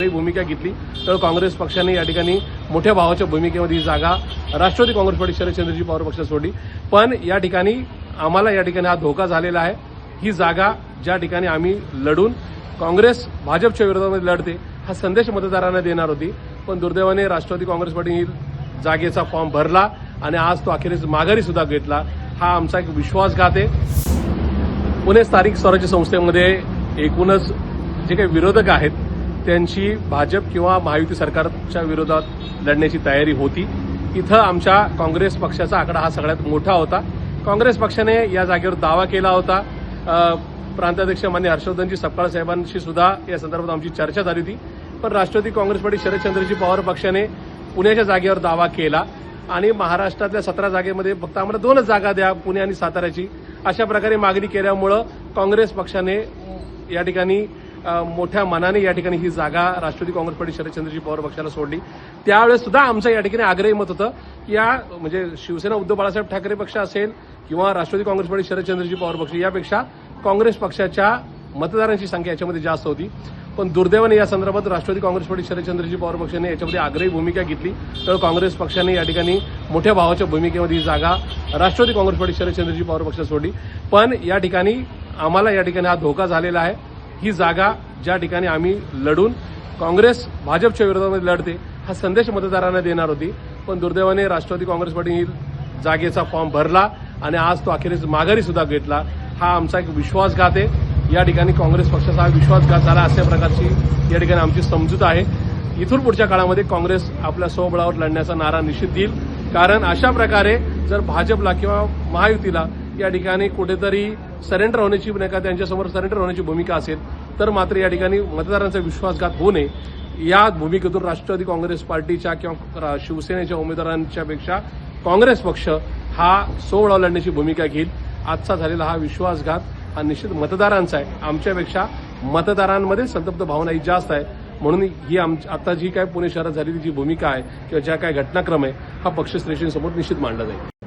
आग्रही भूमिका घेतली तर काँग्रेस पक्षाने या ठिकाणी मोठ्या भावाच्या भूमिकेमध्ये ही जागा राष्ट्रवादी काँग्रेस पार्टी शरदचंद्रजी पवार पक्षाला सोडली। पण या ठिकाणी आम्हाला या ठिकाणी हा धोका झालेला आहे। ही जागा ज्या ठिकाणी आम्ही लढून काँग्रेस भाजपच्या विरोधामध्ये लढते हा संदेश मतदारांना देणार होती, पण दुर्दैवाने राष्ट्रवादी काँग्रेस पार्टीने जागेचा फॉर्म भरला आणि आज तो अखेरीस माघारी सुद्धा घेतला। हा आमचा एक विश्वासघात आहे। पुणे स्थानिक स्वराज्य संस्थेमध्ये एकूणच जे काही विरोधक आहेत त्यांची भाजप किंवा महायुती सरकारच्या विरोधात लढण्याची तयारी होती। इथं आमच्या काँग्रेस पक्षाचा आकडा हा सगळ्यात मोठा होता। काँग्रेस पक्षाने या जागेवर दावा केला होता। प्रांताध्यक्ष मान्य हर्षवर्धनजी सपकाळ साहेबांशी सुद्धा या संदर्भात आमची चर्चा झाली होती, पण राष्ट्रवादी काँग्रेस पार्टी शरदचंद्रजी पवार पक्षाने पुण्याच्या जागेवर दावा केला आणि महाराष्ट्रातल्या 17 जागेमध्ये फक्त आम्हाला 2च जागा द्या, पुणे आणि साताऱ्याची, अशा प्रकारे मागणी केल्यामुळं काँग्रेस पक्षाने या ठिकाणी मोठ्या मनाने या ठिकाणी ही जागा राष्ट्रवादी काँग्रेस पार्टी शरदचंद्रजी पवार पक्षाला सोडली। त्यावेळेस सुद्धा आमचं या ठिकाणी आग्रही मत होतं की या म्हणजे शिवसेना उद्धव बाळासाहेब ठाकरे पक्ष असेल किंवा राष्ट्रवादी काँग्रेस पार्टी शरदचंद्रजी पवार पक्ष यापेक्षा काँग्रेस पक्षाच्या मतदारांची संख्या याच्यामध्ये जास्त होती। पण दुर्दैवाने या संदर्भात राष्ट्रवादी काँग्रेस पार्टी शरदचंद्रजी पवार पक्षाने याच्यामध्ये आग्रही भूमिका घेतली तर काँग्रेस पक्षाने या ठिकाणी मोठ्या भावाच्या भूमिकेमध्ये ही जागा राष्ट्रवादी काँग्रेस पार्टी शरदचंद्रजी पवार पक्षाला सोडली। पण या ठिकाणी आम्हाला या ठिकाणी हा धोका झालेला आहे। ही जागा ज्या ठिकाणी आम्ही लढून काँग्रेस भाजपच्या विरोधामध्ये लढते हा संदेश मतदारांना देणार होती, पण दुर्दैवाने राष्ट्रवादी काँग्रेस पार्टीने जागेचा फॉर्म भरला आणि आज तो अखेरीस माघारी सुद्धा घेतला। हा आमचा एक विश्वासघात आहे। या ठिकाणी काँग्रेस पक्षाचा हा विश्वासघात झाला अशा प्रकारची या ठिकाणी आमची समजूत आहे। इथून पुढच्या काळामध्ये काँग्रेस आपल्या स्वबळावर लढण्याचा नारा निश्चित देईल, कारण अशा प्रकारे जर भाजपला किंवा महायुतीला या ठिकाणी कुठेतरी सरेंडर होण्याची नाही का त्यांच्यासमोर सरेंडर होण्याची भूमिका असेल तर मात्र या ठिकाणी मतदारांचा विश्वासघात होऊ नये या भूमिकेतून राष्ट्रवादी काँग्रेस पार्टीच्या किंवा शिवसेनेच्या उमेदवारांच्या पेक्षा काँग्रेस पक्ष हा स्वबळावर लढण्याची भूमिका घेईल। आजचा झालेला हा विश्वासघात हा निश्चित मतदारांचा आहे। आमच्यापेक्षा मतदारांमध्ये संतप्त भावना ही जास्त आहे, म्हणून ही आता जी काय पुणे शहरात झालेली जी भूमिका आहे किंवा ज्या काय घटनाक्रम आहे हा पक्षश्रेष्ठींसमोर निश्चित मांडला जाईल।